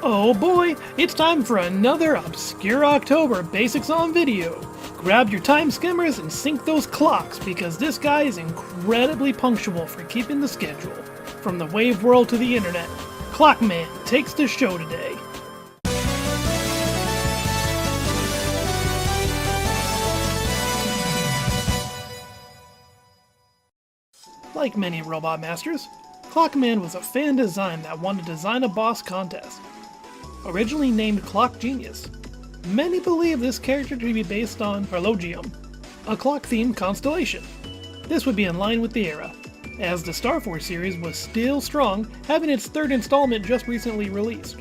Oh boy, it's time for another Obscure October Basics on Video. Grab your time skimmers and sync those clocks because this guy is incredibly punctual for keeping the schedule. From the wave world to the internet, Clockman takes the show today. Like many robot masters, Clockman was a fan design that won a Design a Boss contest. Originally named Clock Genius, many believe this character to be based on Harlogium, a clock-themed constellation. This would be in line with the era, as the Starforce series was still strong, having its third installment just recently released.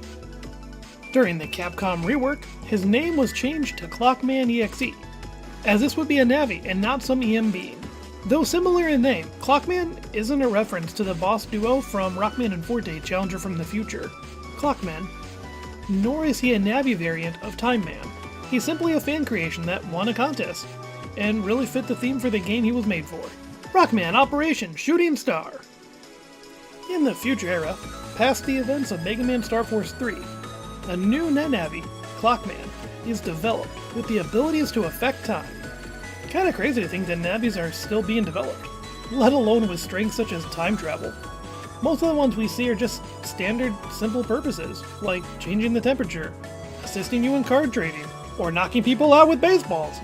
During the Capcom rework, his name was changed to Clockman.exe, as this would be a Navi and not some EM being. Though similar in name, Clockman isn't a reference to the boss duo from Rockman and Forte Challenger from the Future, Clockman, nor is he a Navi variant of Time Man. He's simply a fan creation that won a contest, and really fit the theme for the game he was made for. Rockman Operation Shooting Star! In the future era, past the events of Mega Man Starforce 3, a new NetNavi, Clockman, is developed with the abilities to affect time. Kinda crazy to think that Navis are still being developed, let alone with strengths such as time travel. Most of the ones we see are just standard, simple purposes, like changing the temperature, assisting you in card trading, or knocking people out with baseballs.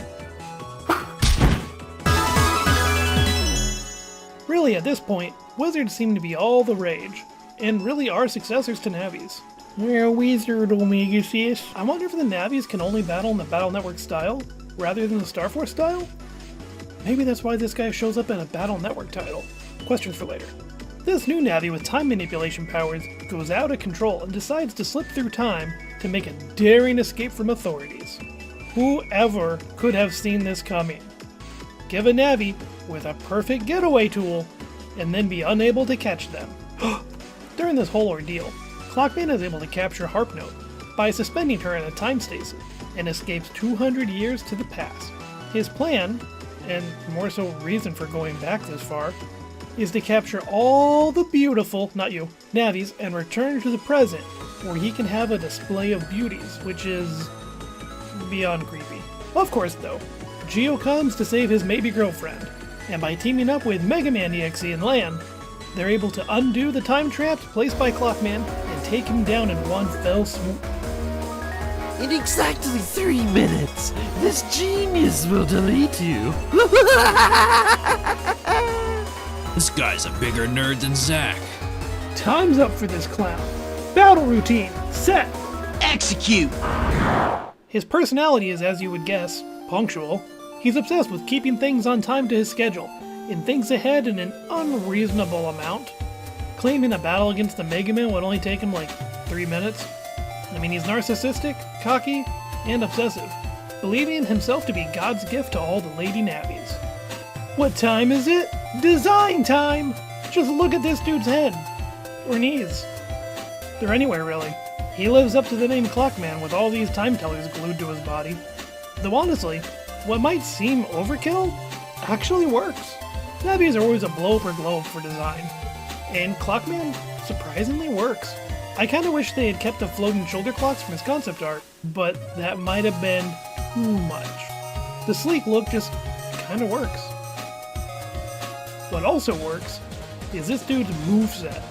Really, at this point, wizards seem to be all the rage, and really are successors to Navis. We're a wizard, Omega Sis. I wonder if the Navis can only battle in the Battle Network style, rather than the Starforce style? Maybe that's why this guy shows up in a Battle Network title. Questions for later. This new Navi with time manipulation powers goes out of control and decides to slip through time to make a daring escape from authorities. Whoever could have seen this coming? Give a Navi with a perfect getaway tool, and then be unable to catch them. During this whole ordeal, Clockman is able to capture Harpnote by suspending her in a time station, and escapes 200 years to the past. His plan, and more so reason for going back this far, is to capture all the beautiful, not you, Navis and return to the present, where he can have a display of beauties, which is beyond creepy. Of course though, Geo comes to save his maybe girlfriend, and by teaming up with megaman.exe and Lan, they're able to undo the time traps placed by Clockman and take him down in one fell swoop. In exactly 3 minutes, this genius will delete you. This guy's a bigger nerd than Zack. Time's up for this clown. Battle routine, set! Execute! His personality is, as you would guess, punctual. He's obsessed with keeping things on time to his schedule, and thinks ahead in an unreasonable amount. Claiming a battle against the Megaman would only take him like 3 minutes. I mean, he's narcissistic, cocky, and obsessive, believing in himself to be God's gift to all the lady Navis. What time is it? Design time! Just look at this dude's head. Or knees. They're anywhere, really. He lives up to the name Clockman with all these time tellers glued to his body. Though honestly, what might seem overkill actually works. Navis are always a blow for glove for design, and Clockman surprisingly works. I kinda wish they had kept the floating shoulder clocks from his concept art, but that might have been too much. The sleek look just kinda works. What also works is this dude's moveset.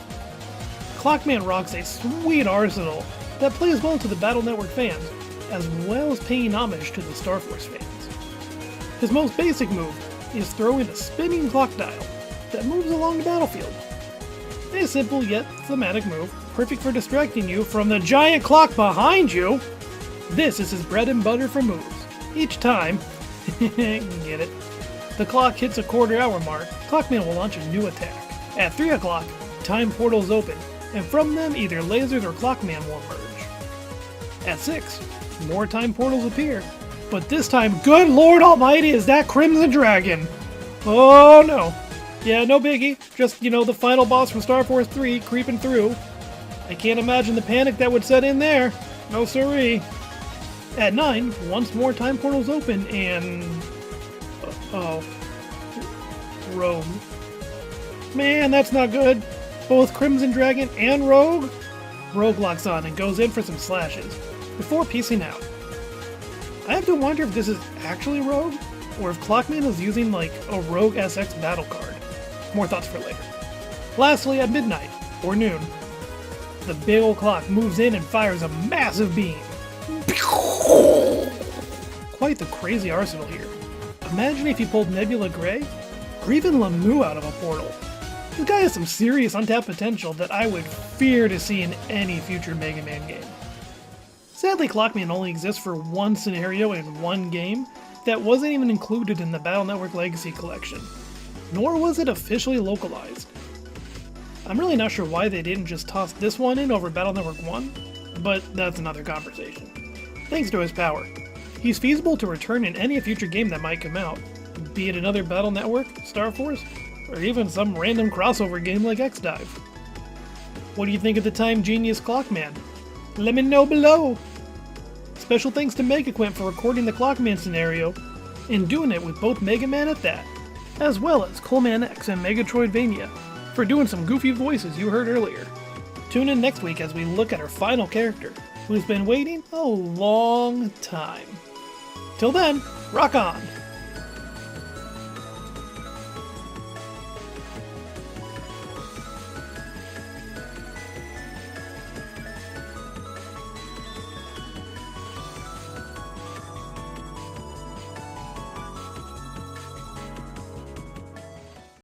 Clockman rocks a sweet arsenal that plays well to the Battle Network fans, as well as paying homage to the Starforce fans. His most basic move is throwing a spinning clock dial that moves along the battlefield. A simple yet thematic move, perfect for distracting you from the giant clock behind you. This is his bread and butter for moves. Each time, get it, the clock hits a quarter-hour mark, Clockman will launch a new attack. At 3 o'clock, time portals open, and from them either lasers or Clockman will emerge. At 6, more time portals appear, but this time, good Lord Almighty, is that Crimson Dragon! Oh no. Yeah, no biggie, just, the final boss from Starforce 3 creeping through. I can't imagine the panic that would set in there. No siree. At 9, once more time portals open and... Rogue. Man, that's not good. Both Crimson Dragon and Rogue? Rogue locks on and goes in for some slashes, before piecing out. I have to wonder if this is actually Rogue, or if Clockman is using like a Rogue SX battle card. More thoughts for later. Lastly, at midnight, or noon, the big old clock moves in and fires a massive beam. Quite the crazy arsenal here. Imagine if you pulled Nebula Gray, or even Lamu out of a portal. This guy has some serious untapped potential that I would fear to see in any future Mega Man game. Sadly, Clockman only exists for one scenario in one game that wasn't even included in the Battle Network Legacy Collection, nor was it officially localized. I'm really not sure why they didn't just toss this one in over Battle Network 1, but that's another conversation. Thanks to his power, he's feasible to return in any future game that might come out, be it another Battle Network, Starforce, or even some random crossover game like X-Dive. What do you think of the Time Genius Clockman? Let me know below! Special thanks to Megaquint for recording the Clockman scenario, and doing it with both Mega Man at that, as well as Coleman X and Megatroidvania, for doing some goofy voices you heard earlier. Tune in next week as we look at our final character, who's been waiting a long time. Till then, rock on!